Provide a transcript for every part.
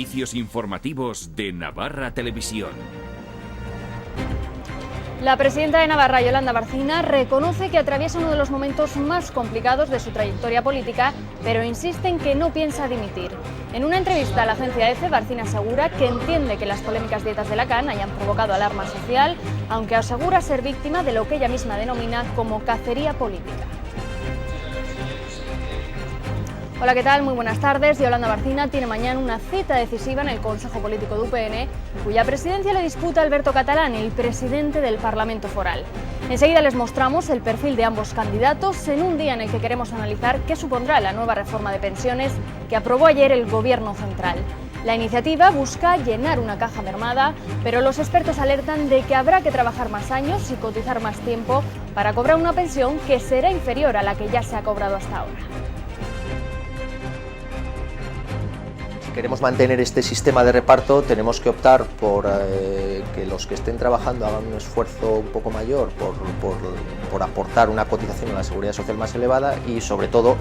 servicios informativos de Navarra Televisión. La presidenta de Navarra, Yolanda Barcina, reconoce que atraviesa uno de los momentos más complicados de su trayectoria política, pero insiste en que no piensa dimitir. En una entrevista a la agencia EFE, Barcina asegura que entiende que las polémicas dietas de Lacan hayan provocado alarma social, aunque asegura ser víctima de lo que ella misma denomina como cacería política. Hola, ¿qué tal? Muy buenas tardes. Yolanda Barcina tiene mañana una cita decisiva en el Consejo Político de UPN, cuya presidencia le disputa Alberto Catalán, el presidente del Parlamento Foral. Enseguida les mostramos el perfil de ambos candidatos en un día en el que queremos analizar qué supondrá la nueva reforma de pensiones que aprobó ayer el Gobierno central. La iniciativa busca llenar una caja mermada, pero los expertos alertan de que habrá que trabajar más años y cotizar más tiempo para cobrar una pensión que será inferior a la que ya se ha cobrado hasta ahora. Si queremos mantener este sistema de reparto, tenemos que optar por que los que estén trabajando hagan un esfuerzo un poco mayor por aportar una cotización a la seguridad social más elevada y, sobre todo,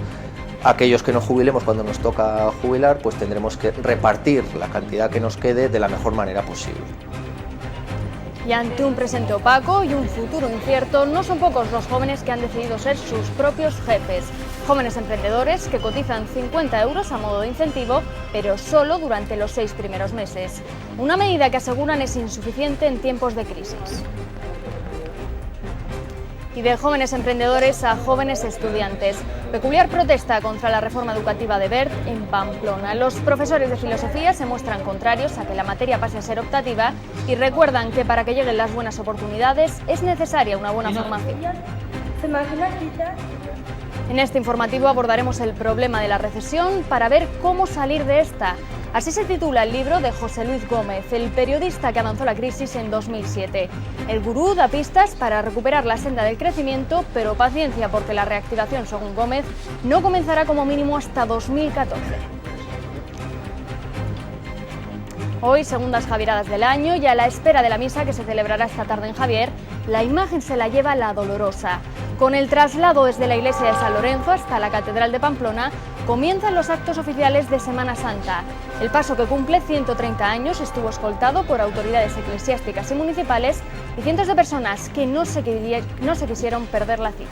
aquellos que nos jubilemos cuando nos toca jubilar, pues tendremos que repartir la cantidad que nos quede de la mejor manera posible. Y ante un presente opaco y un futuro incierto, no son pocos los jóvenes que han decidido ser sus propios jefes. Jóvenes emprendedores que cotizan 50 euros a modo de incentivo, pero solo durante los 6 primeros meses. Una medida que aseguran es insuficiente en tiempos de crisis. Y de jóvenes emprendedores a jóvenes estudiantes. Peculiar protesta contra la reforma educativa de Wert en Pamplona. Los profesores de filosofía se muestran contrarios a que la materia pase a ser optativa y recuerdan que para que lleguen las buenas oportunidades es necesaria una buena formación. En este informativo abordaremos el problema de la recesión para ver cómo salir de esta. Así se titula el libro de José Luis Gómez, el periodista que avanzó la crisis en 2007. El gurú da pistas para recuperar la senda del crecimiento, pero paciencia porque la reactivación, según Gómez, no comenzará como mínimo hasta 2014. Hoy, segundas Javieradas del año, y a la espera de la misa que se celebrará esta tarde en Javier, la imagen se la lleva la Dolorosa. Con el traslado desde la iglesia de San Lorenzo hasta la Catedral de Pamplona, comienzan los actos oficiales de Semana Santa. El paso, que cumple 130 años, estuvo escoltado por autoridades eclesiásticas y municipales y cientos de personas que no se quisieron perder la cita.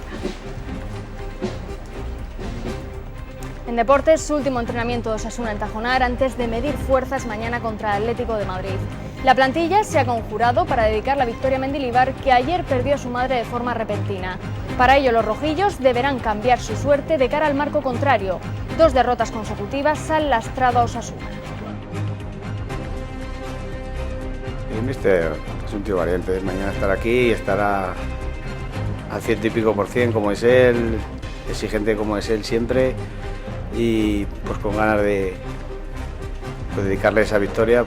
En deportes, su último entrenamiento de Osasuna en Tajonar antes de medir fuerzas mañana contra el Atlético de Madrid. La plantilla se ha conjurado para dedicar la victoria a Mendilibar, que ayer perdió a su madre de forma repentina. Para ello, los rojillos deberán cambiar su suerte de cara al marco contrario. 2 derrotas consecutivas han lastrado a Osasuna. El míster es un tío valiente. Mañana estará aquí y estará al 100 y pico %, como es él, exigente como es él siempre, y pues con ganas de dedicarle esa victoria.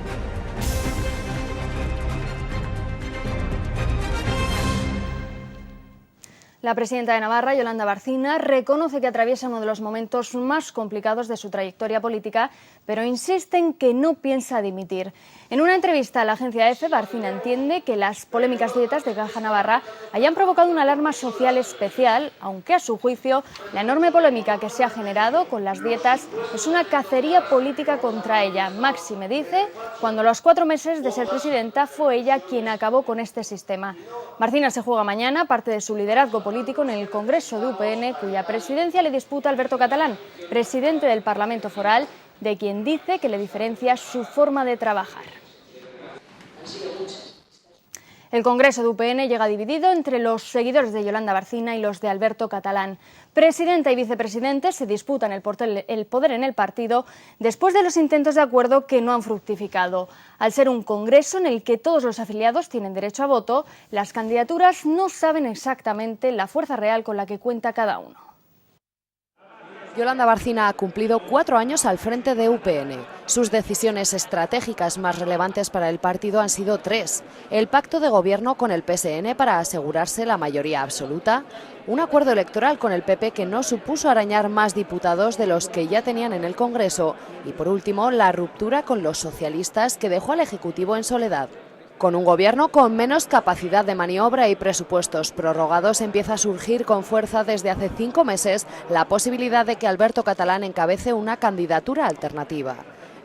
La presidenta de Navarra, Yolanda Barcina, reconoce que atraviesa uno de los momentos más complicados de su trayectoria política, pero insiste en que no piensa dimitir. En una entrevista a la agencia EFE, Barcina entiende que las polémicas dietas de Caja Navarra hayan provocado una alarma social especial, aunque a su juicio la enorme polémica que se ha generado con las dietas es una cacería política contra ella. Máxime dice, cuando a los 4 meses de ser presidenta fue ella quien acabó con este sistema. Barcina se juega mañana parte de su liderazgo político en el Congreso de UPN, cuya presidencia le disputa Alberto Catalán, presidente del Parlamento Foral, de quien dice que le diferencia su forma de trabajar. El Congreso de UPN llega dividido entre los seguidores de Yolanda Barcina y los de Alberto Catalán. Presidenta y vicepresidente se disputan el poder en el partido después de los intentos de acuerdo que no han fructificado. Al ser un congreso en el que todos los afiliados tienen derecho a voto, las candidaturas no saben exactamente la fuerza real con la que cuenta cada uno. Yolanda Barcina ha cumplido 4 años al frente de UPN. Sus decisiones estratégicas más relevantes para el partido han sido 3. El pacto de gobierno con el PSN para asegurarse la mayoría absoluta, un acuerdo electoral con el PP que no supuso arañar más diputados de los que ya tenían en el Congreso y, por último, la ruptura con los socialistas que dejó al Ejecutivo en soledad. Con un gobierno con menos capacidad de maniobra y presupuestos prorrogados, empieza a surgir con fuerza desde hace 5 meses la posibilidad de que Alberto Catalán encabece una candidatura alternativa.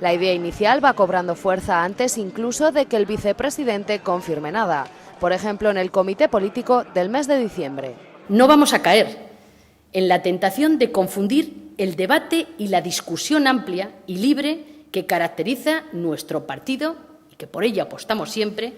La idea inicial va cobrando fuerza antes incluso de que el vicepresidente confirme nada. Por ejemplo, en el comité político del mes de diciembre. No vamos a caer en la tentación de confundir el debate y la discusión amplia y libre que caracteriza nuestro partido y que por ello apostamos siempre,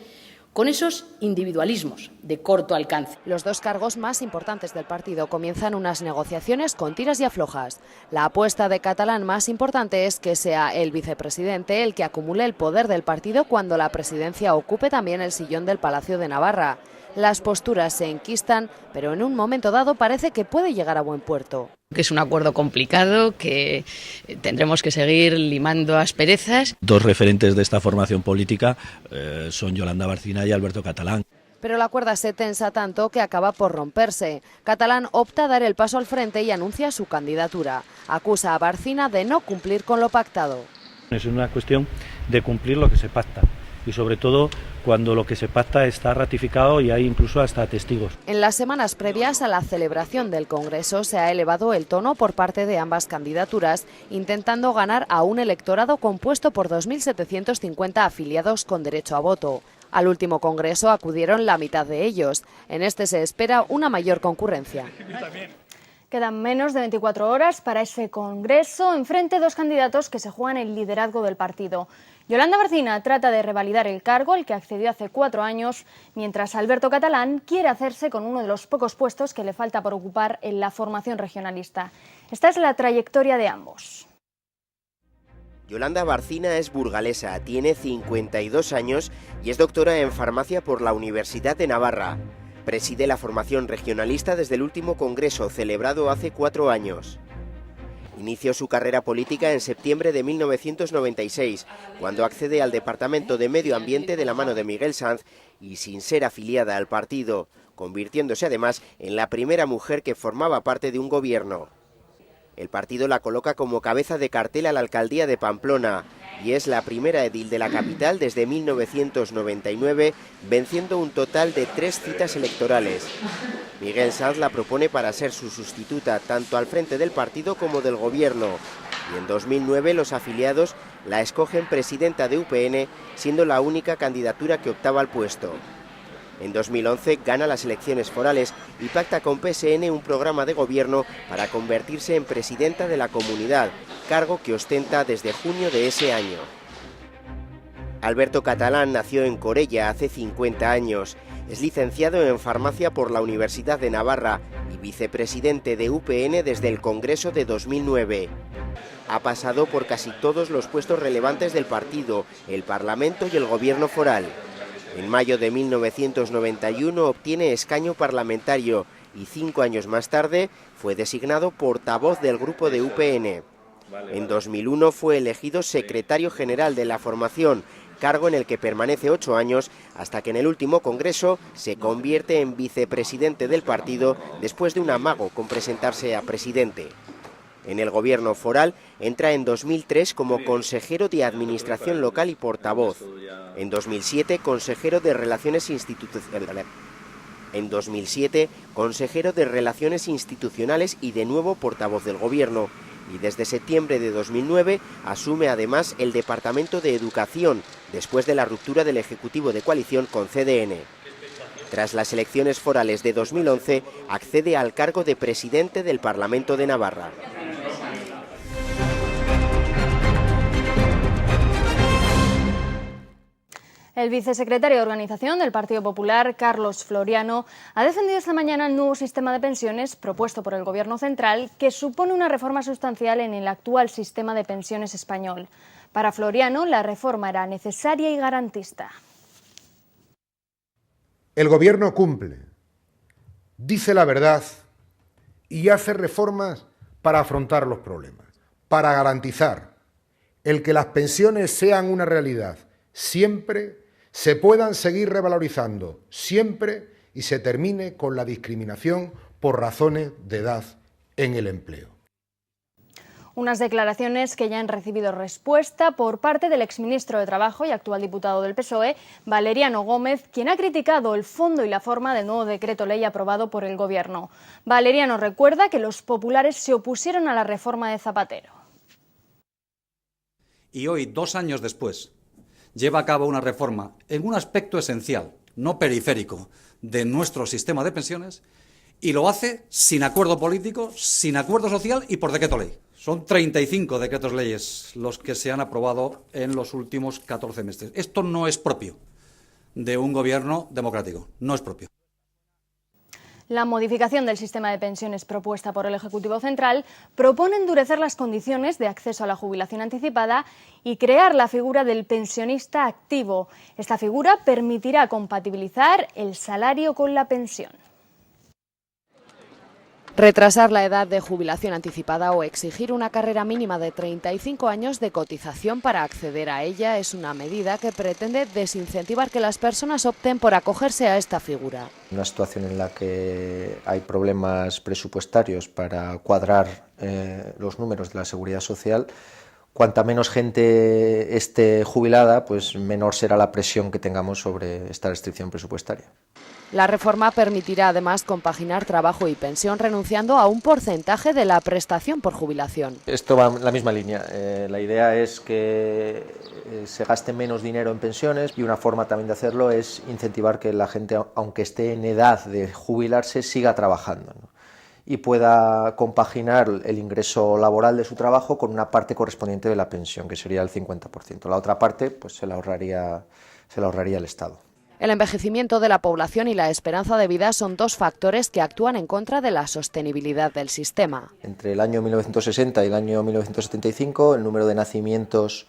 con esos individualismos de corto alcance. Los dos cargos más importantes del partido comienzan unas negociaciones con tiras y aflojas. La apuesta de Catalán más importante es que sea el vicepresidente el que acumule el poder del partido cuando la presidencia ocupe también el sillón del Palacio de Navarra. Las posturas se enquistan, pero en un momento dado parece que puede llegar a buen puerto. Es un acuerdo complicado que tendremos que seguir limando asperezas. Dos referentes de esta formación política son Yolanda Barcina y Alberto Catalán. Pero la cuerda se tensa tanto que acaba por romperse. Catalán opta a dar el paso al frente y anuncia su candidatura. Acusa a Barcina de no cumplir con lo pactado. Es una cuestión de cumplir lo que se pacta. Y sobre todo cuando lo que se pacta está ratificado y hay incluso hasta testigos. En las semanas previas a la celebración del Congreso se ha elevado el tono por parte de ambas candidaturas, intentando ganar a un electorado compuesto por 2.750 afiliados con derecho a voto. Al último Congreso acudieron la mitad de ellos. En este se espera una mayor concurrencia. Quedan menos de 24 horas para ese Congreso, enfrente dos candidatos que se juegan el liderazgo del partido. Yolanda Barcina trata de revalidar el cargo al que accedió hace 4 años, mientras Alberto Catalán quiere hacerse con uno de los pocos puestos que le falta por ocupar en la formación regionalista. Esta es la trayectoria de ambos. Yolanda Barcina es burgalesa, tiene 52 años y es doctora en farmacia por la Universidad de Navarra. Preside la formación regionalista desde el último congreso, celebrado hace 4 años. Inició su carrera política en septiembre de 1996, cuando accede al Departamento de Medio Ambiente de la mano de Miguel Sanz y sin ser afiliada al partido, convirtiéndose además en la primera mujer que formaba parte de un gobierno. El partido la coloca como cabeza de cartel a la alcaldía de Pamplona y es la primera edil de la capital desde 1999, venciendo un total de 3 citas electorales. Miguel Sanz la propone para ser su sustituta tanto al frente del partido como del gobierno y en 2009 los afiliados la escogen presidenta de UPN, siendo la única candidatura que optaba al puesto. En 2011 gana las elecciones forales y pacta con PSN un programa de gobierno para convertirse en presidenta de la comunidad, cargo que ostenta desde junio de ese año. Alberto Catalán nació en Corella hace 50 años. Es licenciado en farmacia por la Universidad de Navarra y vicepresidente de UPN desde el Congreso de 2009. Ha pasado por casi todos los puestos relevantes del partido, el Parlamento y el Gobierno foral. En mayo de 1991 obtiene escaño parlamentario y 5 años más tarde fue designado portavoz del grupo de UPN. En 2001 fue elegido secretario general de la formación, cargo en el que permanece 8 años hasta que en el último congreso se convierte en vicepresidente del partido después de un amago con presentarse a presidente. En el gobierno foral entra en 2003 como consejero de Administración Local y portavoz. En 2007 consejero de Relaciones Institucionales y de nuevo portavoz del gobierno. Y desde septiembre de 2009 asume además el Departamento de Educación, después de la ruptura del Ejecutivo de coalición con CDN. Tras las elecciones forales de 2011, accede al cargo de presidente del Parlamento de Navarra. El vicesecretario de Organización del Partido Popular, Carlos Floriano, ha defendido esta mañana el nuevo sistema de pensiones propuesto por el Gobierno central, que supone una reforma sustancial en el actual sistema de pensiones español. Para Floriano, la reforma era necesaria y garantista. El Gobierno cumple, dice la verdad y hace reformas para afrontar los problemas, para garantizar el que las pensiones sean una realidad siempre, se puedan seguir revalorizando siempre y se termine con la discriminación por razones de edad en el empleo. Unas declaraciones que ya han recibido respuesta por parte del exministro de Trabajo y actual diputado del PSOE, Valeriano Gómez, quien ha criticado el fondo y la forma del nuevo decreto ley aprobado por el Gobierno. Valeriano recuerda que los populares se opusieron a la reforma de Zapatero. y hoy, 2 años después, lleva a cabo una reforma en un aspecto esencial, no periférico, de nuestro sistema de pensiones, y lo hace sin acuerdo político, sin acuerdo social y por decreto ley. Son 35 decretos leyes los que se han aprobado en los últimos 14 meses. Esto no es propio de un gobierno democrático, no es propio. La modificación del sistema de pensiones propuesta por el Ejecutivo Central propone endurecer las condiciones de acceso a la jubilación anticipada y crear la figura del pensionista activo. Esta figura permitirá compatibilizar el salario con la pensión. Retrasar la edad de jubilación anticipada o exigir una carrera mínima de 35 años de cotización para acceder a ella es una medida que pretende desincentivar que las personas opten por acogerse a esta figura. Una situación en la que hay problemas presupuestarios para cuadrar los números de la Seguridad Social, cuanta menos gente esté jubilada, pues menor será la presión que tengamos sobre esta restricción presupuestaria. La reforma permitirá además compaginar trabajo y pensión renunciando a un porcentaje de la prestación por jubilación. Esto va en la misma línea. La idea es que se gaste menos dinero en pensiones y una forma también de hacerlo es incentivar que la gente, aunque esté en edad de jubilarse, siga trabajando, ¿no? Y pueda compaginar el ingreso laboral de su trabajo con una parte correspondiente de la pensión, que sería el 50%. La otra parte pues se la ahorraría el Estado. El envejecimiento de la población y la esperanza de vida son dos factores que actúan en contra de la sostenibilidad del sistema. Entre el año 1960 y el año 1975 el número de nacimientos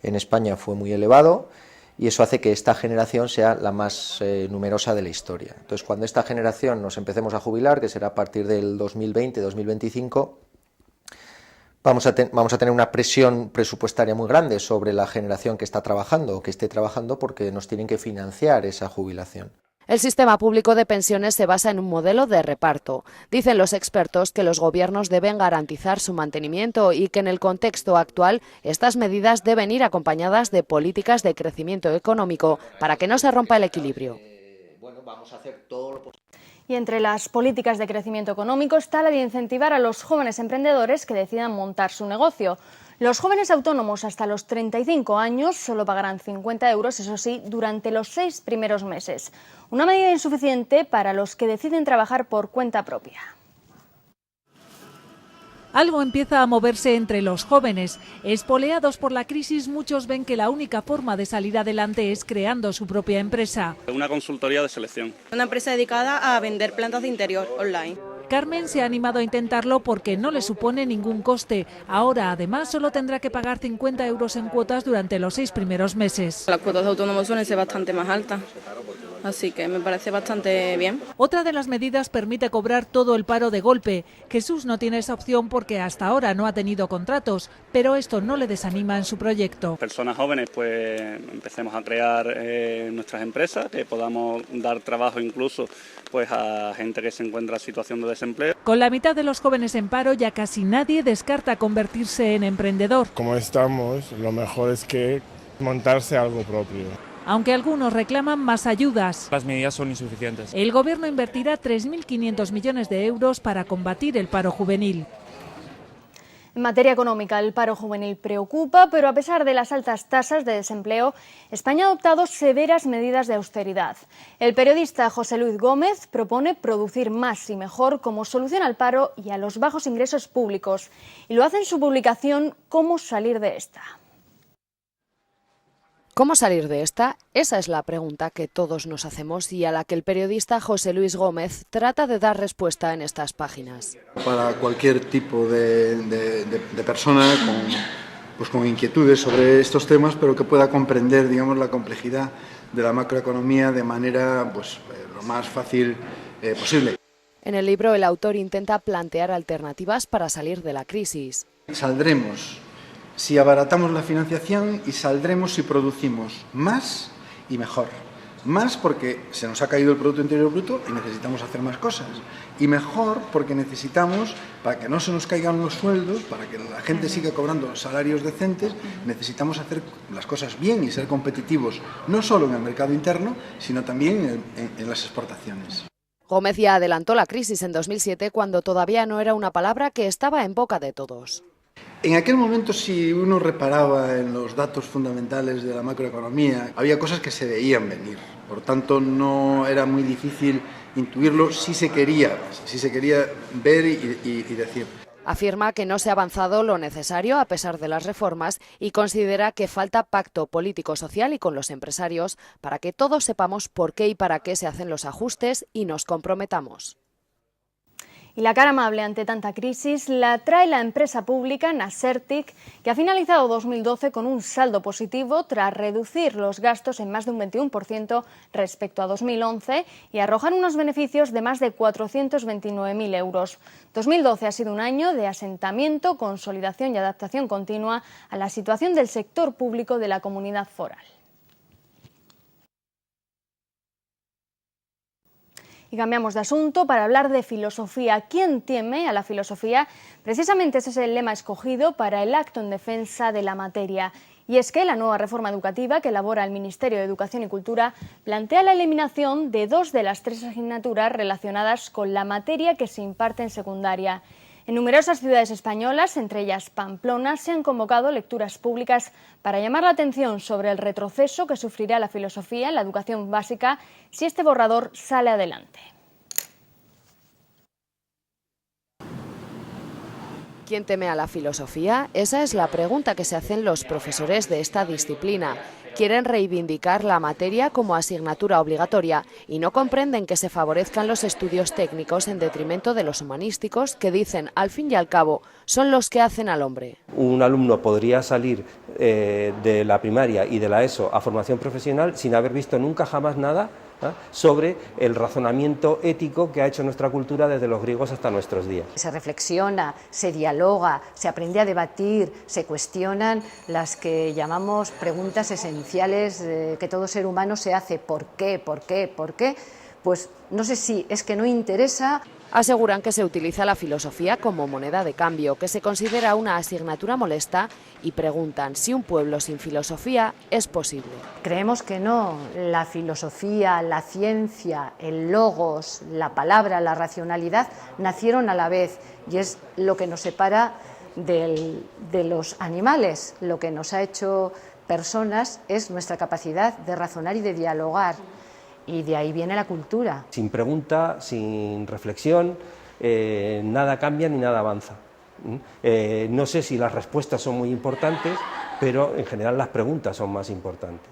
en España fue muy elevado y eso hace que esta generación sea la más numerosa de la historia. Entonces, cuando esta generación nos empecemos a jubilar, que será a partir del 2020-2025, vamos a tener una presión presupuestaria muy grande sobre la generación que está trabajando o que esté trabajando porque nos tienen que financiar esa jubilación. El sistema público de pensiones se basa en un modelo de reparto. Dicen los expertos que los gobiernos deben garantizar su mantenimiento y que en el contexto actual estas medidas deben ir acompañadas de políticas de crecimiento económico para que no se rompa el equilibrio. Vamos a hacer todo lo posible. Y entre las políticas de crecimiento económico está la de incentivar a los jóvenes emprendedores que decidan montar su negocio. Los jóvenes autónomos hasta los 35 años solo pagarán 50 euros, eso sí, durante los 6 primeros meses. Una medida insuficiente para los que deciden trabajar por cuenta propia. Algo empieza a moverse entre los jóvenes. Espoleados por la crisis, muchos ven que la única forma de salir adelante es creando su propia empresa. Una consultoría de selección. Una empresa dedicada a vender plantas de interior online. Carmen se ha animado a intentarlo porque no le supone ningún coste. Ahora, además, solo tendrá que pagar 50 euros en cuotas durante los 6 primeros meses. Las cuotas de autónomos suelen ser bastante más altas, así que me parece bastante bien. Otra de las medidas permite cobrar todo el paro de golpe. Jesús no tiene esa opción porque hasta ahora no ha tenido contratos, pero esto no le desanima en su proyecto. Personas jóvenes, pues empecemos a crear nuestras empresas, que podamos dar trabajo incluso pues a gente que se encuentra en situación de desempleo. Con la mitad de los jóvenes en paro, ya casi nadie descarta convertirse en emprendedor. Como estamos, lo mejor es que montarse algo propio. Aunque algunos reclaman más ayudas. Las medidas son insuficientes. El Gobierno invertirá 3.500 millones de euros para combatir el paro juvenil. En materia económica, el paro juvenil preocupa, pero a pesar de las altas tasas de desempleo, España ha adoptado severas medidas de austeridad. El periodista José Luis Gómez propone producir más y mejor como solución al paro y a los bajos ingresos públicos. Y lo hace en su publicación ¿Cómo salir de esta? ¿Cómo salir de esta? Esa es la pregunta que todos nos hacemos y a la que el periodista José Luis Gómez trata de dar respuesta en estas páginas. Para cualquier tipo de persona con inquietudes sobre estos temas, pero que pueda comprender, digamos, la complejidad de la macroeconomía de manera lo más fácil posible. En el libro el autor intenta plantear alternativas para salir de la crisis. Saldremos si abaratamos la financiación y saldremos si producimos más y mejor. Más porque se nos ha caído el Producto Interior Bruto y necesitamos hacer más cosas. Y mejor porque necesitamos, para que no se nos caigan los sueldos, para que la gente siga cobrando salarios decentes, necesitamos hacer las cosas bien y ser competitivos, no solo en el mercado interno, sino también en las exportaciones. Gómez ya adelantó la crisis en 2007 cuando todavía no era una palabra que estaba en boca de todos. En aquel momento, si uno reparaba en los datos fundamentales de la macroeconomía, había cosas que se veían venir. Por tanto, no era muy difícil intuirlo si se quería ver y decir. Afirma que no se ha avanzado lo necesario a pesar de las reformas y considera que falta pacto político-social y con los empresarios para que todos sepamos por qué y para qué se hacen los ajustes y nos comprometamos. Y la cara amable ante tanta crisis la trae la empresa pública Nasertic, que ha finalizado 2012 con un saldo positivo tras reducir los gastos en más de un 21% respecto a 2011 y arrojar unos beneficios de más de 429.000 euros. 2012 ha sido un año de asentamiento, consolidación y adaptación continua a la situación del sector público de la comunidad foral. Y cambiamos de asunto para hablar de filosofía. ¿Quién teme a la filosofía? Precisamente ese es el lema escogido para el acto en defensa de la materia. Y es que la nueva reforma educativa que elabora el Ministerio de Educación y Cultura plantea la eliminación de 2 de las 3 asignaturas relacionadas con la materia que se imparte en secundaria. En numerosas ciudades españolas, entre ellas Pamplona, se han convocado lecturas públicas para llamar la atención sobre el retroceso que sufrirá la filosofía en la educación básica si este borrador sale adelante. ¿Quién teme a la filosofía? Esa es la pregunta que se hacen los profesores de esta disciplina. Quieren reivindicar la materia como asignatura obligatoria y no comprenden que se favorezcan los estudios técnicos en detrimento de los humanísticos, que dicen, al fin y al cabo, son los que hacen al hombre. Un alumno podría salir de la primaria y de la ESO a formación profesional sin haber visto nunca jamás nada sobre el razonamiento ético que ha hecho nuestra cultura desde los griegos hasta nuestros días. Se reflexiona, se dialoga, se aprende a debatir, se cuestionan las que llamamos preguntas esenciales que todo ser humano se hace. ¿Por qué? ¿Por qué? ¿Por qué? Pues no sé si es que no interesa. Aseguran que se utiliza la filosofía como moneda de cambio, que se considera una asignatura molesta y preguntan si un pueblo sin filosofía es posible. Creemos que no. La filosofía, la ciencia, el logos, la palabra, la racionalidad nacieron a la vez y es lo que nos separa de los animales. Lo que nos ha hecho personas es nuestra capacidad de razonar y de dialogar. Y de ahí viene la cultura. Sin pregunta, sin reflexión, nada cambia ni nada avanza. No sé si las respuestas son muy importantes, pero en general las preguntas son más importantes.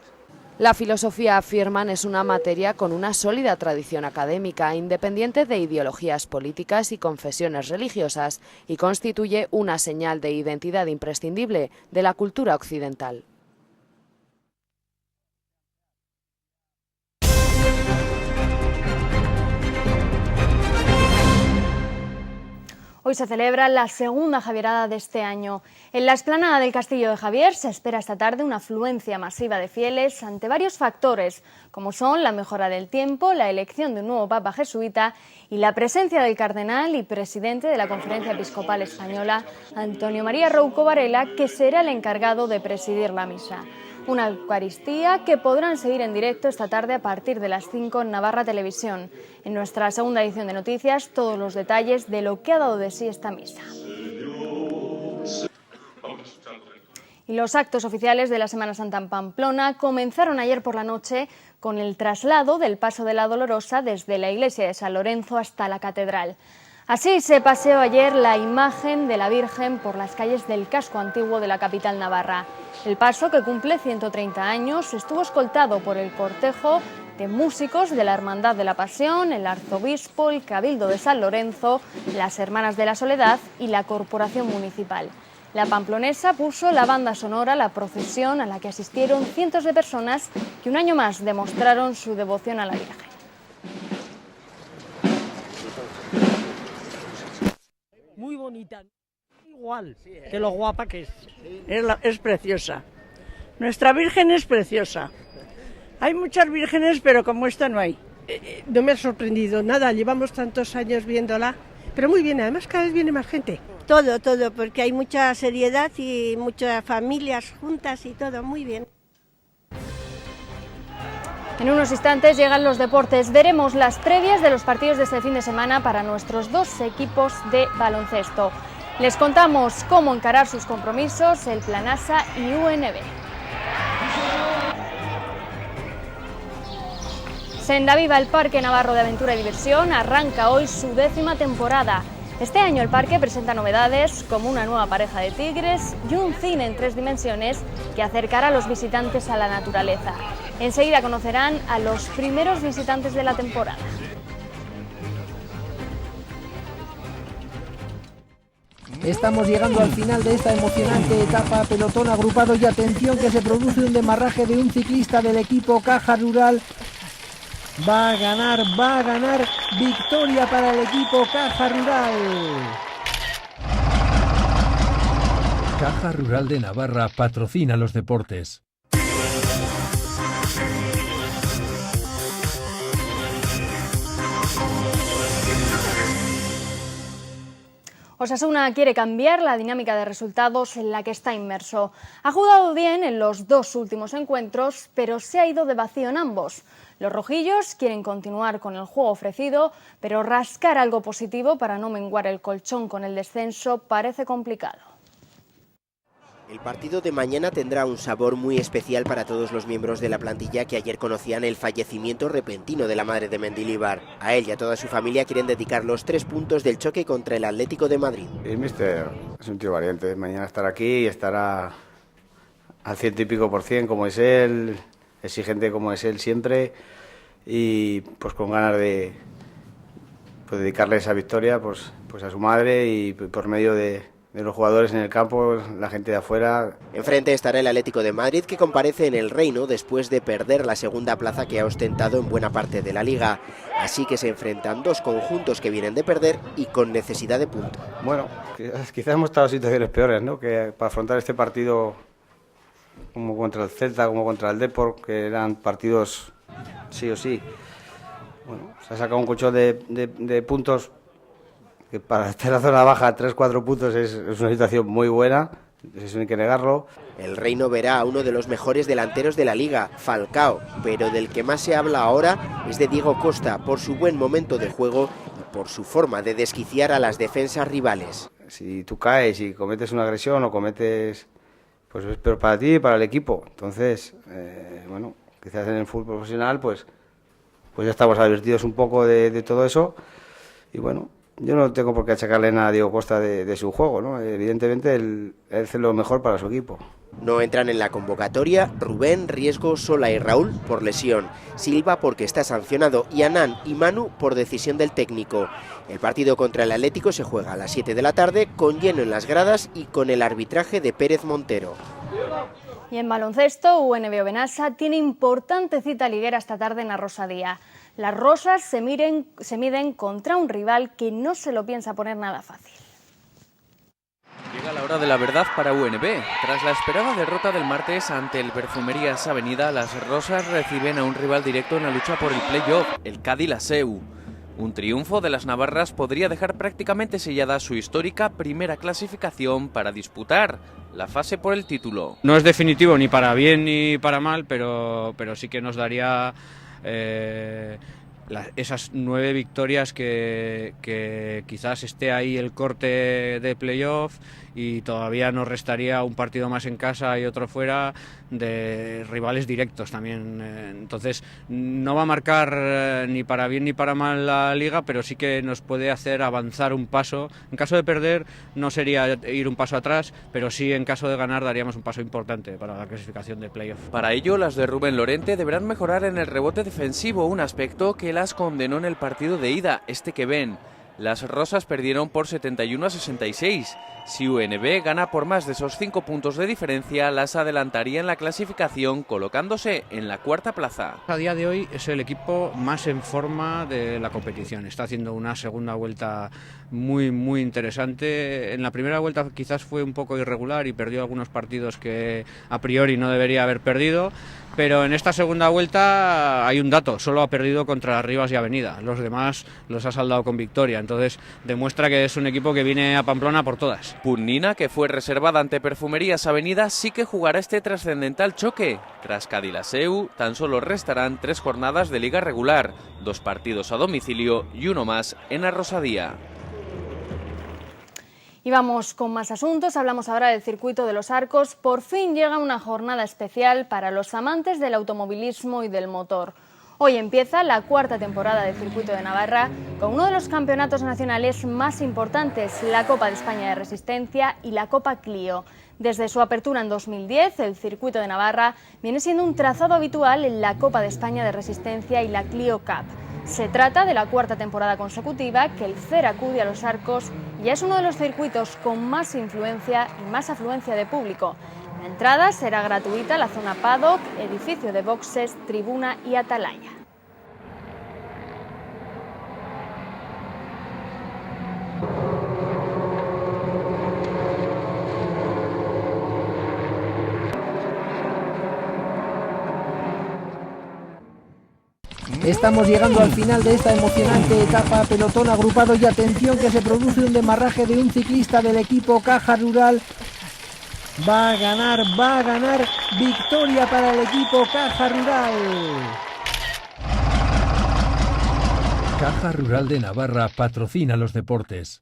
La filosofía, afirman, es una materia con una sólida tradición académica, independiente de ideologías políticas y confesiones religiosas, y constituye una señal de identidad imprescindible de la cultura occidental. Hoy se celebra la segunda Javierada de este año. En la explanada del Castillo de Javier se espera esta tarde una afluencia masiva de fieles ante varios factores, como son la mejora del tiempo, la elección de un nuevo papa jesuita y la presencia del cardenal y presidente de la Conferencia Episcopal Española, Antonio María Rouco Varela, que será el encargado de presidir la misa. Una Eucaristía que podrán seguir en directo esta tarde a partir de las 5 en Navarra Televisión. En nuestra segunda edición de noticias, todos los detalles de lo que ha dado de sí esta misa. Y los actos oficiales de la Semana Santa en Pamplona comenzaron ayer por la noche con el traslado del Paso de la Dolorosa desde la iglesia de San Lorenzo hasta la catedral. Así se paseó ayer la imagen de la Virgen por las calles del casco antiguo de la capital navarra. El paso, que cumple 130 años, estuvo escoltado por el cortejo de músicos de la Hermandad de la Pasión, el Arzobispo, el Cabildo de San Lorenzo, las Hermanas de la Soledad y la Corporación Municipal. La pamplonesa puso la banda sonora a la procesión a la que asistieron cientos de personas que un año más demostraron su devoción a la Virgen. Muy bonita, igual que lo guapa que es preciosa. Nuestra Virgen es preciosa. Hay muchas vírgenes, pero como esta no hay. No me ha sorprendido nada, llevamos tantos años viéndola, pero muy bien, además cada vez viene más gente. Todo, porque hay mucha seriedad y muchas familias juntas y todo, muy bien. En unos instantes llegan los deportes. Veremos las previas de los partidos de este fin de semana para nuestros dos equipos de baloncesto. Les contamos cómo encarar sus compromisos el Planasa y UNB. Sendaviva, el Parque Navarro de Aventura y Diversión, arranca hoy su 10ª temporada. Este año el parque presenta novedades como una nueva pareja de tigres y un cine en 3 dimensiones que acercará a los visitantes a la naturaleza. Enseguida conocerán a los primeros visitantes de la temporada. Estamos llegando al final de esta emocionante etapa, pelotón agrupado y atención que se produce un demarraje de un ciclista del equipo Caja Rural. Va a ganar, victoria para el equipo Caja Rural. Caja Rural de Navarra patrocina los deportes. Osasuna quiere cambiar la dinámica de resultados en la que está inmerso. Ha jugado bien en los 2 últimos encuentros, pero se ha ido de vacío en ambos. Los rojillos quieren continuar con el juego ofrecido, pero rascar algo positivo para no menguar el colchón con el descenso parece complicado. El partido de mañana tendrá un sabor muy especial para todos los miembros de la plantilla que ayer conocían el fallecimiento repentino de la madre de Mendilibar. A él y a toda su familia quieren dedicar los 3 puntos del choque contra el Atlético de Madrid. El míster es un tío valiente, mañana estará aquí y estará al 100 y pico % como es él, exigente como es él siempre, y pues con ganas de dedicarle esa victoria pues a su madre y por medio de los jugadores en el campo, la gente de afuera. Enfrente estará el Atlético de Madrid, que comparece en el Reino después de perder la segunda plaza que ha ostentado en buena parte de la Liga. Así que se enfrentan 2 conjuntos que vienen de perder y con necesidad de puntos. Bueno, quizás hemos estado en situaciones peores, ¿no?, que para afrontar este partido como contra el Celta, como contra el Depor, que eran partidos sí o sí. Bueno, se ha sacado un colchón de puntos que para estar en la zona baja 3-4 puntos es una situación muy buena, eso no hay que negarlo. El Reino verá a uno de los mejores delanteros de la Liga, Falcao, pero del que más se habla ahora es de Diego Costa, por su buen momento de juego y por su forma de desquiciar a las defensas rivales. Si tú caes y cometes una agresión o cometes, pues es peor para ti y para el equipo. Entonces, bueno, quizás en el fútbol profesional pues ya estamos advertidos un poco de todo eso y bueno, yo no tengo por qué achacarle nada a Diego Costa de su juego, ¿no? Evidentemente él hace lo mejor para su equipo. No entran en la convocatoria Rubén, Riesgo, Sola y Raúl por lesión, Silva porque está sancionado y Anán y Manu por decisión del técnico. El partido contra el Atlético se juega a las 7 de la tarde con lleno en las gradas y con el arbitraje de Pérez Montero. Y en baloncesto, UNB Benassa tiene importante cita liguera esta tarde en Arrosadía. Las rosas se miden contra un rival que no se lo piensa poner nada fácil. Llega la hora de la verdad para UNB. Tras la esperada derrota del martes ante el Perfumerías Avenida, las rosas reciben a un rival directo en la lucha por el play-off, el Cádiz Laseu. Un triunfo de las navarras podría dejar prácticamente sellada su histórica primera clasificación para disputar la fase por el título. No es definitivo ni para bien ni para mal, pero sí que nos daría esas 9 victorias que quizás esté ahí el corte de playoff y todavía nos restaría un partido más en casa y otro fuera de rivales directos también. Entonces no va a marcar ni para bien ni para mal la liga, pero sí que nos puede hacer avanzar un paso. En caso de perder no sería ir un paso atrás, pero sí en caso de ganar daríamos un paso importante para la clasificación de playoff. Para ello las de Rubén Lorente deberán mejorar en el rebote defensivo, un aspecto que las condenó en el partido de ida, que ven. Las rosas perdieron por 71-66. Si UNB gana por más de esos 5 puntos de diferencia, las adelantaría en la clasificación, colocándose en la 4ª plaza. A día de hoy es el equipo más en forma de la competición. Está haciendo una segunda vuelta muy interesante. En la primera vuelta quizás fue un poco irregular y perdió algunos partidos que a priori no debería haber perdido, pero en esta segunda vuelta hay un dato: solo ha perdido contra Rivas y Avenida, los demás los ha saldado con victoria, entonces demuestra que es un equipo que viene a Pamplona por todas. Punnina, que fue reservada ante Perfumerías Avenida, sí que jugará este trascendental choque. Tras Cádiz Laseu, tan solo restarán 3 jornadas de liga regular, 2 partidos a domicilio y 1 más en Arrosadía. Y vamos con más asuntos. Hablamos ahora del circuito de los Arcos. Por fin llega una jornada especial para los amantes del automovilismo y del motor. Hoy empieza la cuarta temporada del Circuito de Navarra con uno de los campeonatos nacionales más importantes, la Copa de España de Resistencia y la Copa Clio. Desde su apertura en 2010, el Circuito de Navarra viene siendo un trazado habitual en la Copa de España de Resistencia y la Clio Cup. Se trata de la cuarta temporada consecutiva que el CER acude a los Arcos y es uno de los circuitos con más influencia y más afluencia de público. La entrada será gratuita a la zona paddock, edificio de boxes, tribuna y atalaya. Estamos llegando al final de esta emocionante etapa, pelotón agrupado y atención que se produce un demarraje de un ciclista del equipo Caja Rural. Va a ganar, victoria para el equipo Caja Rural. Caja Rural de Navarra patrocina los deportes.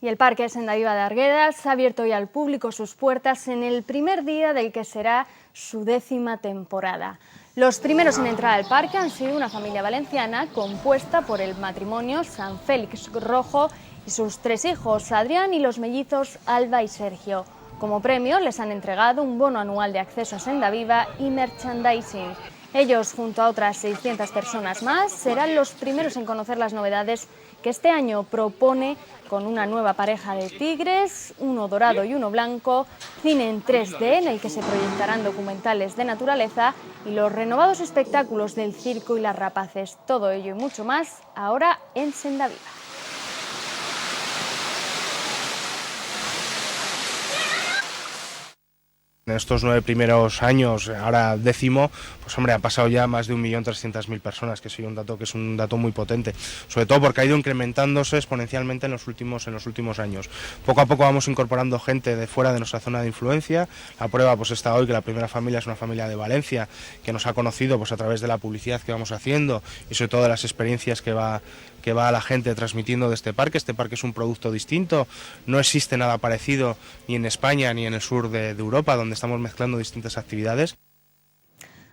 Y el Parque Sendaviva de Arguedas ha abierto hoy al público sus puertas en el primer día del que será su 10ª temporada. Los primeros en entrar al parque han sido una familia valenciana compuesta por el matrimonio San Félix Rojo y sus 3 hijos, Adrián y los mellizos Alba y Sergio. Como premio les han entregado un bono anual de acceso a Sendaviva y merchandising. Ellos, junto a otras 600 personas más, serán los primeros en conocer las novedades que este año propone, con una nueva pareja de tigres, uno dorado y uno blanco, cine en 3D en el que se proyectarán documentales de naturaleza y los renovados espectáculos del circo y las rapaces. Todo ello y mucho más ahora en Sendaviva. En estos 9 primeros años, ahora 10º, pues hombre, ha pasado ya más de 1.300.000 personas, que es un dato muy potente, sobre todo porque ha ido incrementándose exponencialmente en los últimos años. Poco a poco vamos incorporando gente de fuera de nuestra zona de influencia. La prueba pues está hoy, que la primera familia es una familia de Valencia, que nos ha conocido pues a través de la publicidad que vamos haciendo y sobre todo de las experiencias que va la gente transmitiendo de este parque. Este parque es un producto distinto, no existe nada parecido ni en España ni en el sur de Europa, donde estamos mezclando distintas actividades.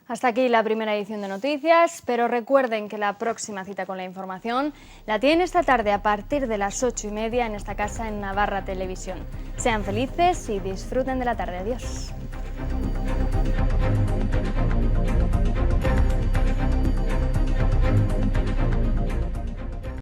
Hasta aquí la primera edición de Noticias, pero recuerden que la próxima cita con la información la tienen esta tarde a partir de las 8:30 en esta casa en Navarra Televisión. Sean felices y disfruten de la tarde. Adiós.